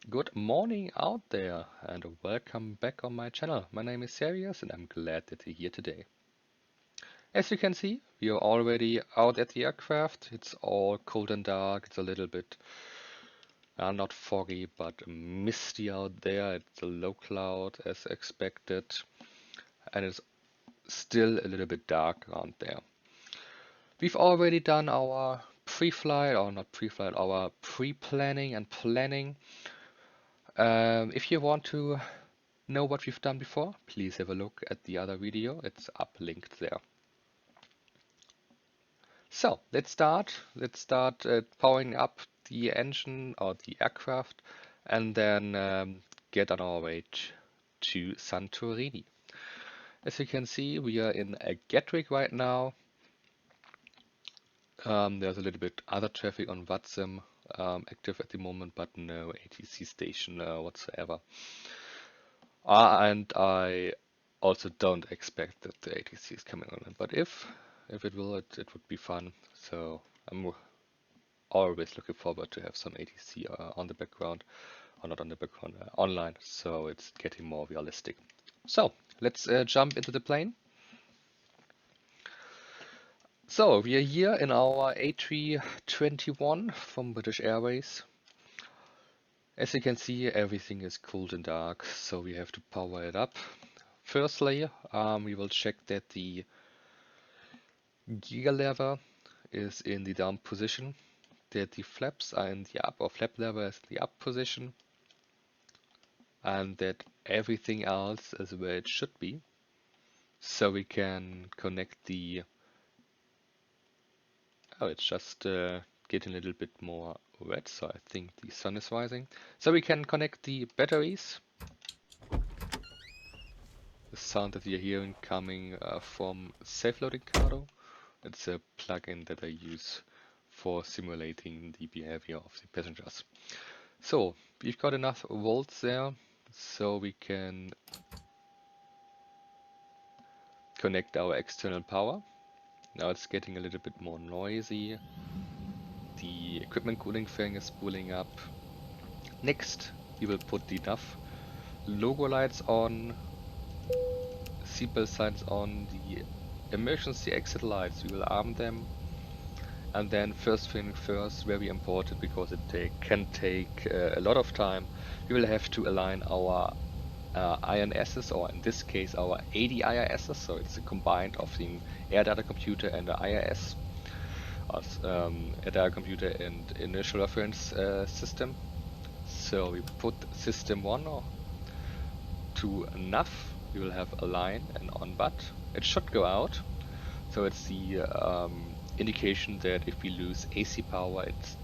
Good morning out there and welcome back on my channel. My name is Serious and I'm glad that you're here today. As you can see, we are already out at the aircraft. It's all cold and dark. It's a little bit not foggy but misty out there. It's a low cloud as expected and it's still a little bit dark around there. We've already done our pre-flight, or not pre-flight, our pre-planning and planning. If you want to know what we've done before, please have a look at the other video. It's uplinked there. So let's start. Powering up the engine or the aircraft and then get on our way to Santorini. As you can see, we are in a Gatwick right now. There's a little bit other traffic on Vatsum active at the moment, but no ATC station whatsoever. And I also don't expect that the ATC is coming on, but if it will, it would be fun. So I'm always looking forward to have some ATC on the background, or not on the background, online. So it's getting more realistic. So let's jump into the plane. So we are here in our A321 from British Airways. As you can see, everything is cold and dark, so we have to power it up. Firstly, we will check that the gear lever is in the down position, that the flaps are in the up, or flap lever is in the up position, and that everything else is where it should be. So we can connect the... Oh, it's just getting a little bit more red, so I think the sun is rising. So we can connect the batteries. The sound that you're hearing coming from Safe Loading Cardo. It's a plugin that I use for simulating the behavior of the passengers. So we've got enough volts there, so we can connect our external power. Now it's getting a little bit more noisy. The equipment cooling fan is spooling up. Next, we will put the enough logo lights on, seatbelt signs on, the emergency exit lights, we will arm them. And then first thing first, very important because it can take a lot of time, we will have to align our INSs, or in this case our ADISs, so it's a combined of the air data computer and the IIS, air data computer and initial reference system. So we put system 1 to enough, we will have align and on but. It should go out, so it's the indication that if we lose AC power, it's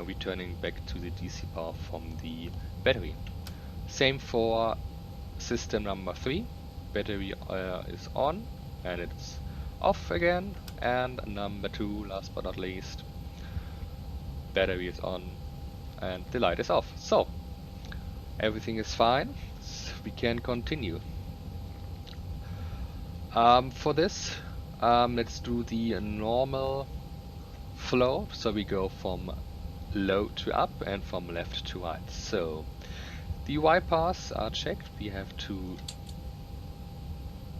returning back to the DC power from the battery. Same for system number 3. Battery is on and it's off again. And number 2, last but not least, battery is on and the light is off. So everything is fine. We can continue. For this, let's do the normal flow. So we go from low to up and from left to right. So the Y paths are checked. We have to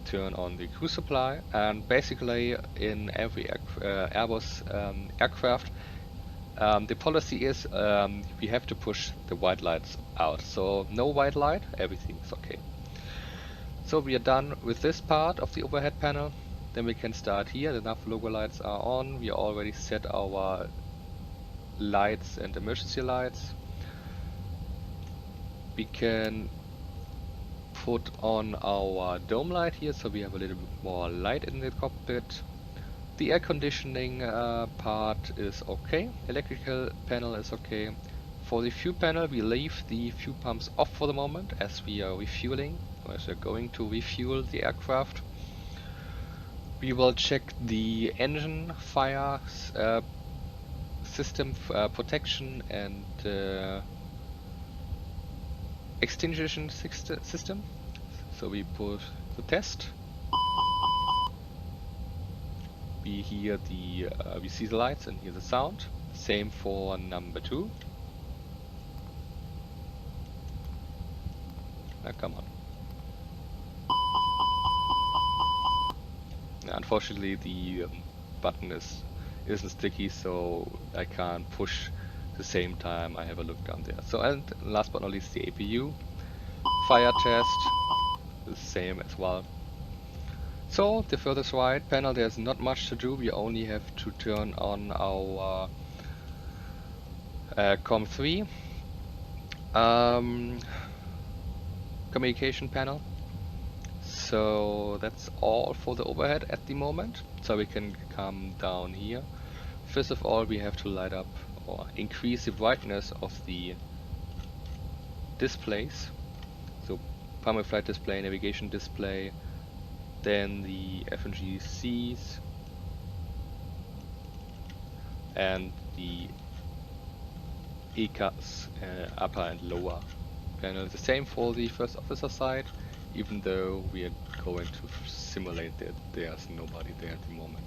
turn on the crew supply, and basically in every Airbus aircraft, the policy is we have to push the white lights out. So no white light, everything's okay. So we are done with this part of the overhead panel. Then we can start here. Enough logo lights are on. We already set our lights and emergency lights. We can put on our dome light here, so we have a little bit more light in the cockpit. The air conditioning part is okay. Electrical panel is okay. For the fuel panel, we leave the fuel pumps off for the moment as we are refueling, or as we're going to refuel the aircraft. We will check the engine fire system protection and extinguishing system. So we put the test. We hear we see the lights and hear the sound. Same for number 2. Come on. Unfortunately, the button isn't sticky, so I can't push the same time I have a look down there. So, and last but not least, the APU fire test, the same as well. So the furthest right panel, there's not much to do. We only have to turn on our COM3 communication panel. So that's all for the overhead at the moment. So we can come down here. First of all, we have to light up or increase the brightness of the displays. So primary flight display, navigation display, then the FMCs and the ECAs, upper and lower panel. The same for the first officer side, even though we are going to simulate that there's nobody there at the moment.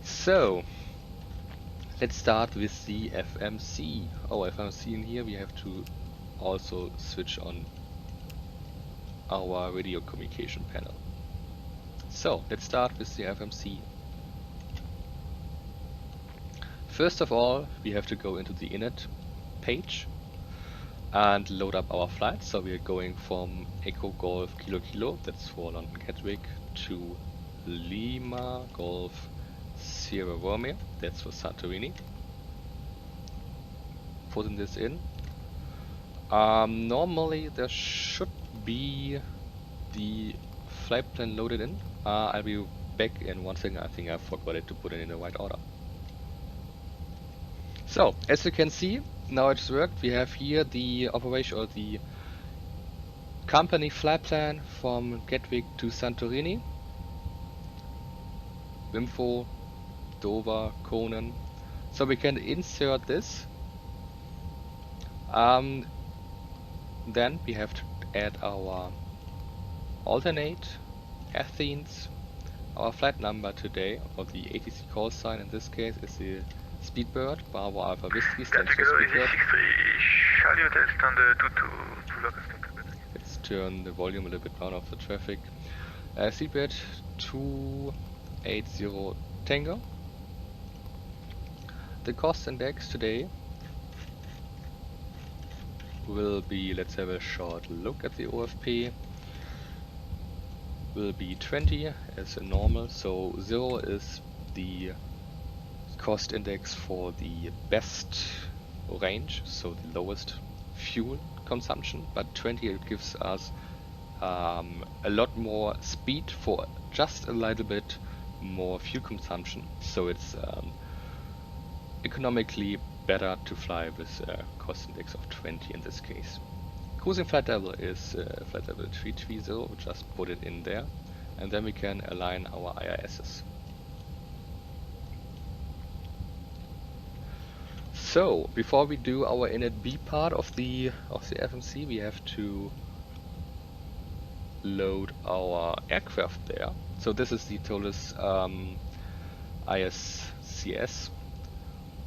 So let's start with the FMC. Oh, FMC in here we have to also switch on our radio communication panel. So let's start with the FMC. First of all, we have to go into the init page and load up our flight. So we are going from Echo Golf Kilo Kilo, that's for London Gatwick, to Lima Golf Sierra Romeo, that's for Santorini. Putting this in. Normally there should be the flight plan loaded in. I'll be back in one second. I think I forgot it to put it in the right order. So as you can see, now it's worked. We have here the operation or the company flight plan from Gatwick to Santorini, Wimfo, Dover, Conan. So we can insert this. Then we have to add our alternate, Athens, our flight number today, or the ATC call sign in this case is the Speedbird, Bravo Alpha Whiskey, stands for Speedbird. Let's turn the volume a little bit down of the traffic. Speedbird 280 Tango. The cost index today will be, let's have a short look at the OFP, will be 20 as a normal, so 0 is the cost index for the best range, so the lowest fuel consumption, but 20 it gives us a lot more speed for just a little bit more fuel consumption, so it's economically better to fly with a cost index of 20 in this case. Cruising flight level is flight level 330, just put it in there, and then we can align our IISs. So before we do our init B part of the FMC, we have to load our aircraft there. So this is the TOLUS ISCS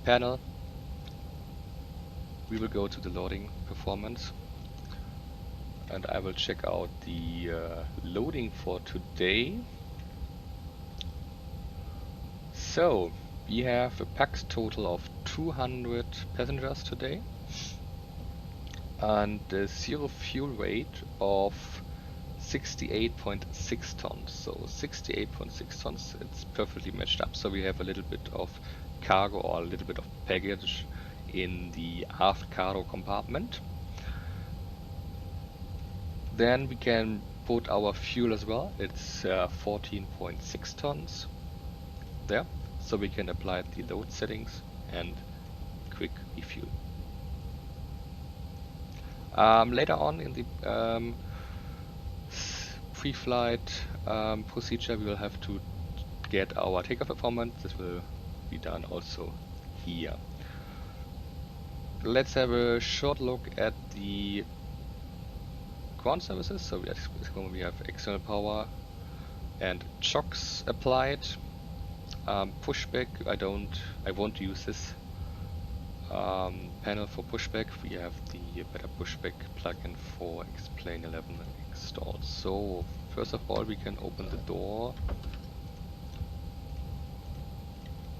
panel. We will go to the loading performance and I will check out the loading for today. So we have a pax total of 200 passengers today and a zero fuel rate of 68.6 tons. So 68.6 tons, it's perfectly matched up. So we have a little bit of cargo or a little bit of baggage in the aft cargo compartment. Then we can put our fuel as well. It's 14.6 tons there. So we can apply the load settings and quick refuel. Later on in the pre-flight procedure, we will have to get our takeoff performance. This will be done also here. Let's have a short look at the ground services. So we have external power and chocks applied. Pushback, I won't use this panel for pushback. We have the better pushback plugin for Explain 11 installed. So first of all, we can open the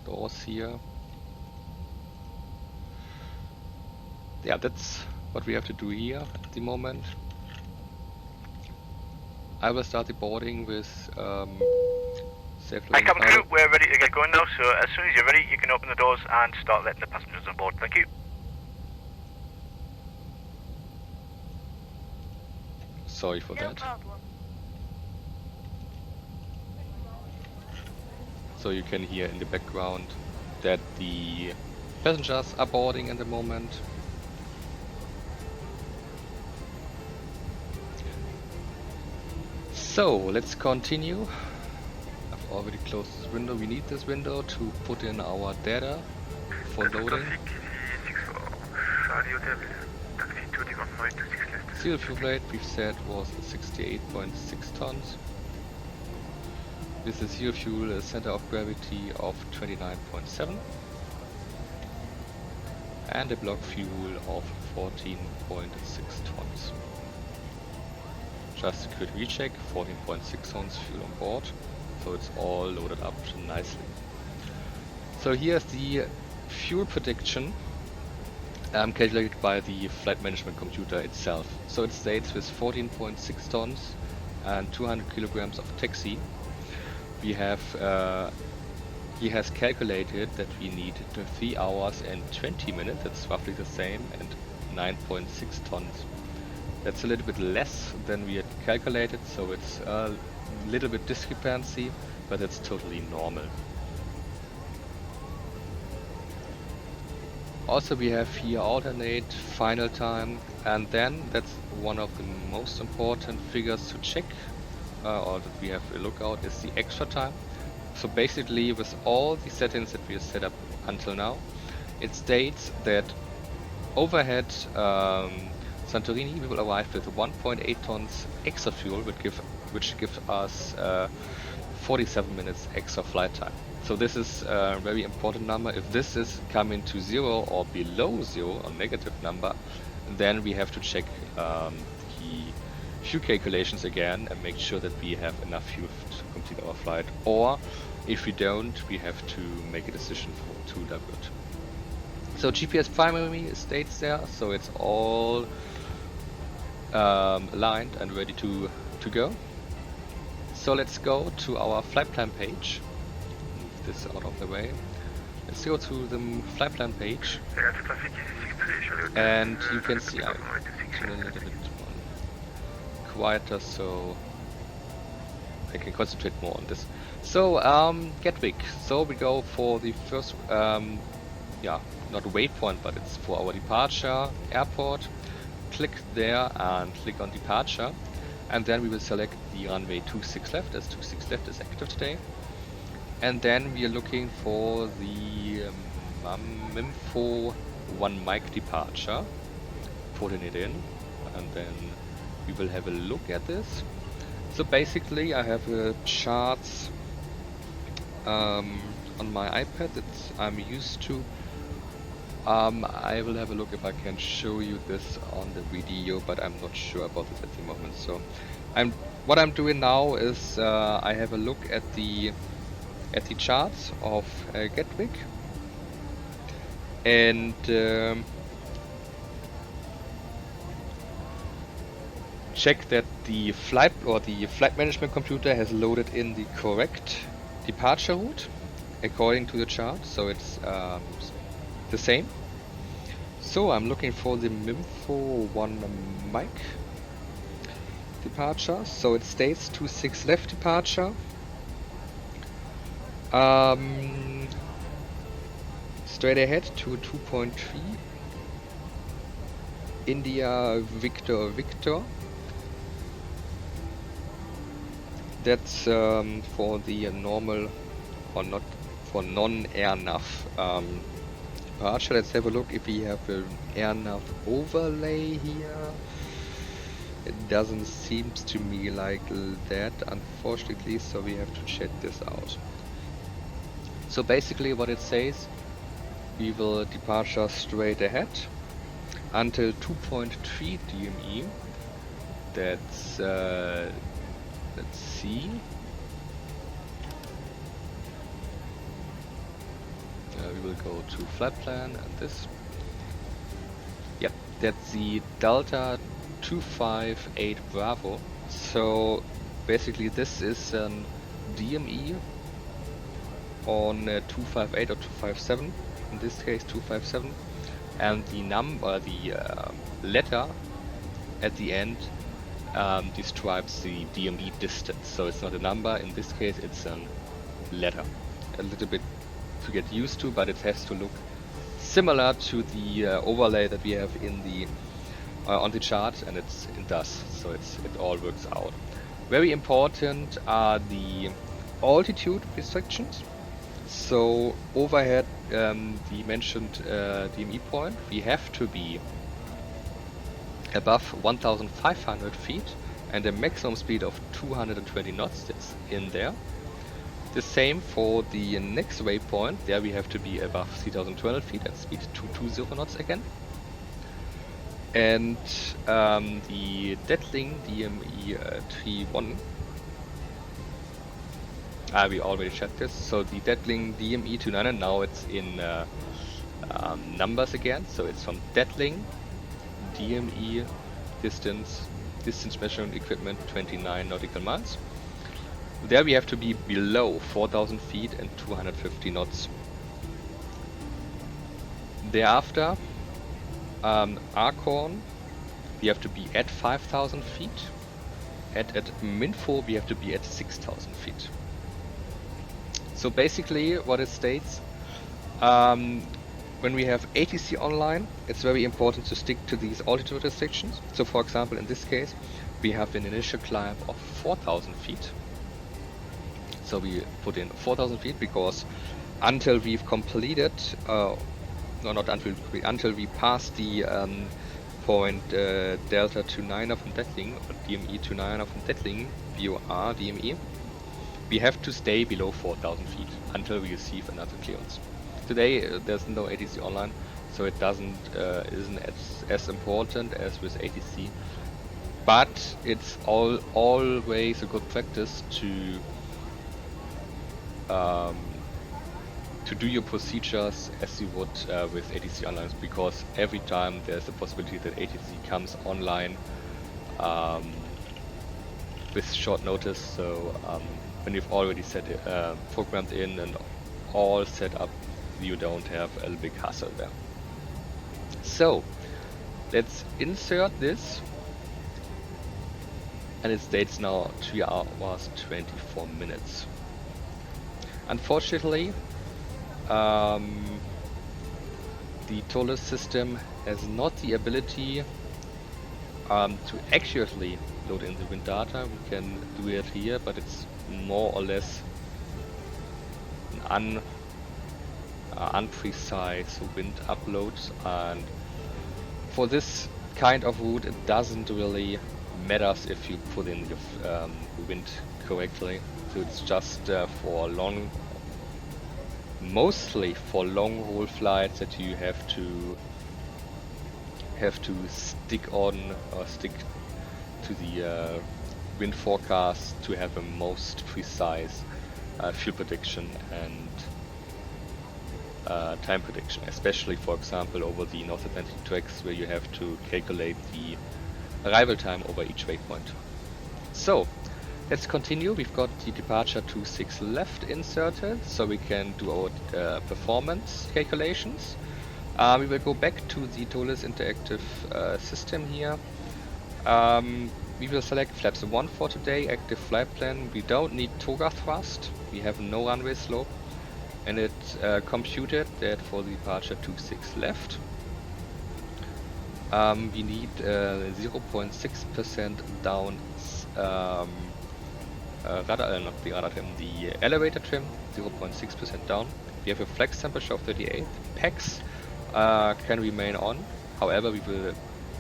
doors here. Yeah, that's what we have to do here at the moment. I will start the boarding with safe loading. Cabin crew, we're ready to get going now, so as soon as you're ready, you can open the doors and start letting the passengers on board. Thank you. Sorry for that. Problem. So you can hear in the background that the passengers are boarding at the moment. So let's continue. I've already closed this window. We need this window to put in our data for loading. Zero fuel rate we've said was 68.6 tons. With a zero fuel center of gravity of 29.7 and a block fuel of 14.6 tons. Just a quick recheck, 14.6 tons fuel on board, so it's all loaded up nicely. So here's the fuel prediction calculated by the flight management computer itself. So it states with 14.6 tons and 200 kilograms of taxi, we have he has calculated that we need 3 hours and 20 minutes, that's roughly the same, and 9.6 tons. That's a little bit less than we had calculated, so it's a little bit discrepancy, but it's totally normal. Also we have here alternate, final time, and then that's one of the most important figures to check, or that we have to look out, is the extra time. So basically with all the settings that we have set up until now, it states that overhead Santorini we will arrive with 1.8 tons extra fuel, which gives us 47 minutes extra flight time. So this is a very important number. If this is coming to zero or below zero, or negative number, then we have to check the fuel calculations again and make sure that we have enough fuel to complete our flight. Or if we don't, we have to make a decision to divert. So GPS primary states there, so it's all aligned and ready to go. So let's go to our flight plan page. Move this out of the way. Let's go to the flight plan page, and you can see I'm a little bit quieter so I can concentrate more on this. So Gatwick. So we go for the first, yeah, not waypoint, but it's for our departure airport. Click there and click on departure, and then we will select the runway 26 left, as 26 left is active today. And then we are looking for the Info 1 mic departure, putting it in, and then we will have a look at this. So basically I have charts on my iPad that I'm used to. I will have a look if I can show you this on the video, but I'm not sure about this at the moment. So what I'm doing now is I have a look at the charts of Gatwick, and check that the flight management computer has loaded in the correct departure route according to the chart. So it's the same. So I'm looking for the Info 1 mic departure. So it states 26 left departure. Straight ahead to 2.3 India Victor Victor. That's for the normal, or not for non-air nav departure. Let's have a look if we have an air nav overlay here. It doesn't seem to me like that, unfortunately, so we have to check this out. So basically what it says, we will departure straight ahead until 2.3 DME. That's, let's see. We will go to flight plan and this. Yep, that's the Delta 258 Bravo. So basically this is an DME on 258 or 257, in this case 257, and the number, the letter at the end describes the DME distance. So it's not a number, in this case it's a letter. A little bit to get used to, but it has to look similar to the overlay that we have in the on the chart, and it does. So it all works out. Very important are the altitude restrictions. So overhead, the mentioned DME point, we have to be above 1,500 feet and a maximum speed of 220 knots. That's in there. The same for the next waypoint. There we have to be above 3,200 feet at speed 220 knots again. And the Deadling DME 31. We already checked this. So the Deadling DME 29, now it's in numbers again. So it's from Deadling DME distance measuring equipment 29 nautical miles. There we have to be below 4,000 feet and 250 knots. Thereafter, Archon, we have to be at 5,000 feet. At Minfo, we have to be at 6,000 feet. So basically, what it states, when we have ATC online, it's very important to stick to these altitude restrictions. So for example, in this case, we have an initial climb of 4,000 feet. So we put in 4,000 feet because until we've completed, until we pass the point Delta 29 from Deadling, or DME 29 from Deadling, VOR DME, we have to stay below 4,000 feet until we receive another clearance. Today there's no ATC online, so it isn't as important as with ATC, but it's always a good practice to do your procedures as you would with ATC online, because every time there's a possibility that ATC comes online with short notice. So when you've already set it, programmed in and all set up, you don't have a big hassle there. So let's insert this, and it states now 3 hours 24 minutes. Unfortunately, the TOLUS system has not the ability to accurately load in the wind data. We can do it here, but it's more or less an unprecise wind upload, and for this kind of route it doesn't really matter if you put in the wind correctly. So it's just for mostly for long haul flights that you have to stick to the wind forecast to have a most precise fuel prediction and time prediction, especially for example over the North Atlantic tracks, where you have to calculate the arrival time over each waypoint. So let's continue. We've got the departure 26 left inserted, so we can do our performance calculations. We will go back to the TOLUS interactive system here. We will select flaps 1 for today, active flight plan. We don't need toga thrust, we have no runway slope, and it computed that for the departure 26 left. We need 0.6% down not the rudder trim, the elevator trim, 0.6% down. We have a flex temperature of 38. PAX can remain on, however we will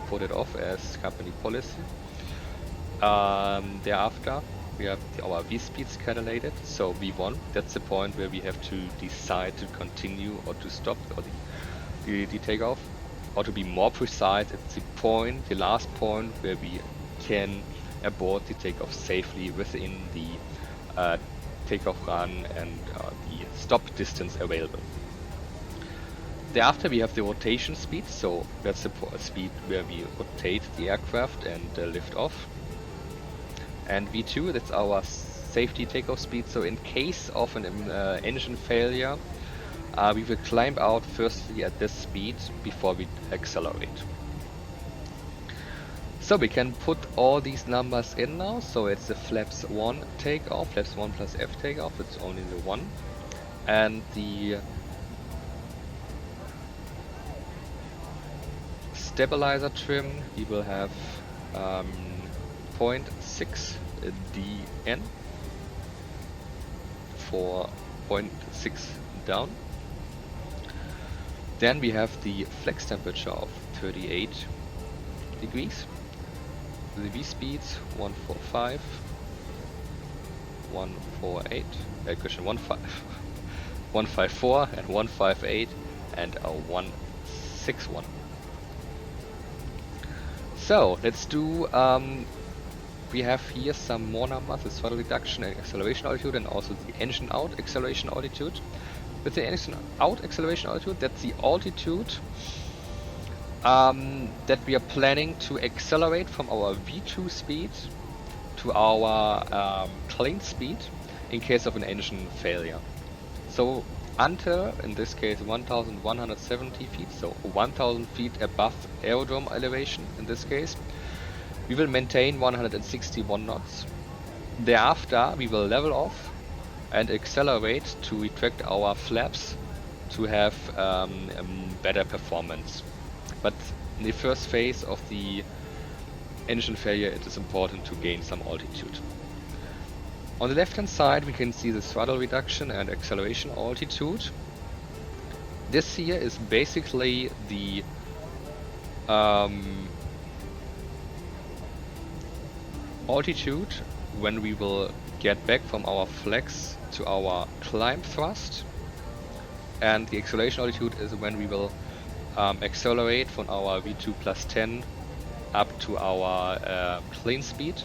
put it off as company policy. Thereafter we have our V speeds calculated. So V1, that's the point where we have to decide to continue or to stop or the takeoff. Or to be more precise, it's the last point where we can abort the takeoff safely within the takeoff run and the stop distance available. Thereafter we have the rotation speed, so that's the speed where we rotate the aircraft and lift off. And V2, that's our safety takeoff speed, so in case of an engine failure, we will climb out firstly at this speed before we accelerate. So we can put all these numbers in now, so it's the flaps 1 takeoff, flaps 1 plus F takeoff, it's only the 1. And the stabilizer trim, we will have 0.6 dN for 0.6 down. Then we have the flex temperature of 38 degrees. The V speeds 145, 148, 154 and 158 and a 161. So let's do, we have here some more numbers, the throttle reduction and acceleration altitude, and also the engine out acceleration altitude. With the engine out acceleration altitude, that's the altitude that we are planning to accelerate from our V2 speed to our plane speed in case of an engine failure. So until, in this case, 1170 feet, so 1000 feet above aerodrome elevation in this case, we will maintain 161 knots. Thereafter we will level off and accelerate to retract our flaps to have better performance. But in the first phase of the engine failure, it is important to gain some altitude. On the left hand side we can see the throttle reduction and acceleration altitude. This here is basically the altitude when we will get back from our flex to our climb thrust, and the acceleration altitude is when we will accelerate from our V2 plus 10 up to our plane speed.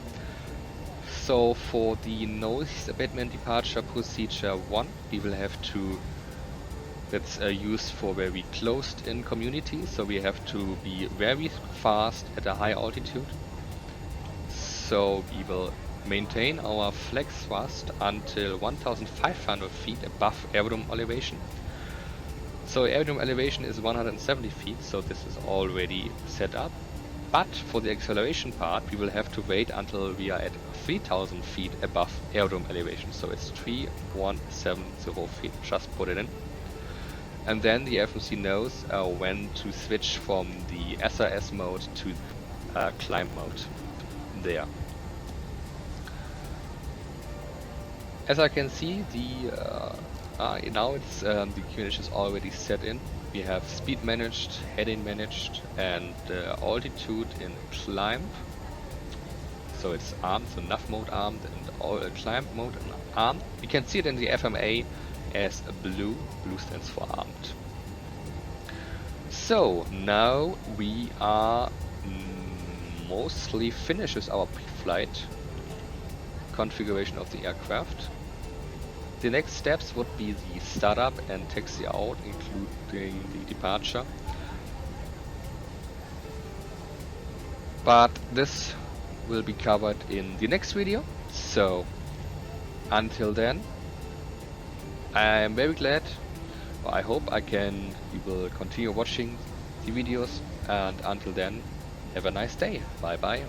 So for the noise abatement departure procedure 1, we will have to, that's used for very closed in community, so we have to be very fast at a high altitude. So we will maintain our flex thrust until 1500 feet above aerodrome elevation. So aerodrome elevation is 170 feet, so this is already set up. But for the acceleration part, we will have to wait until we are at 3000 feet above aerodrome elevation. So it's 3170 feet, just put it in. And then the FMC knows when to switch from the SRS mode to climb mode there. As I can see, now it's the QNH is already set in. We have speed managed, heading managed, and altitude in climb. So it's armed, so nav mode armed, and climb mode armed. We can see it in the FMA as blue. Blue stands for armed. So now we are mostly finished with our pre-flight configuration of the aircraft. The next steps would be the startup and taxi out, including the departure. But this will be covered in the next video. So until then, I am very glad, or I hope you will continue watching the videos, and until then, have a nice day. Bye bye.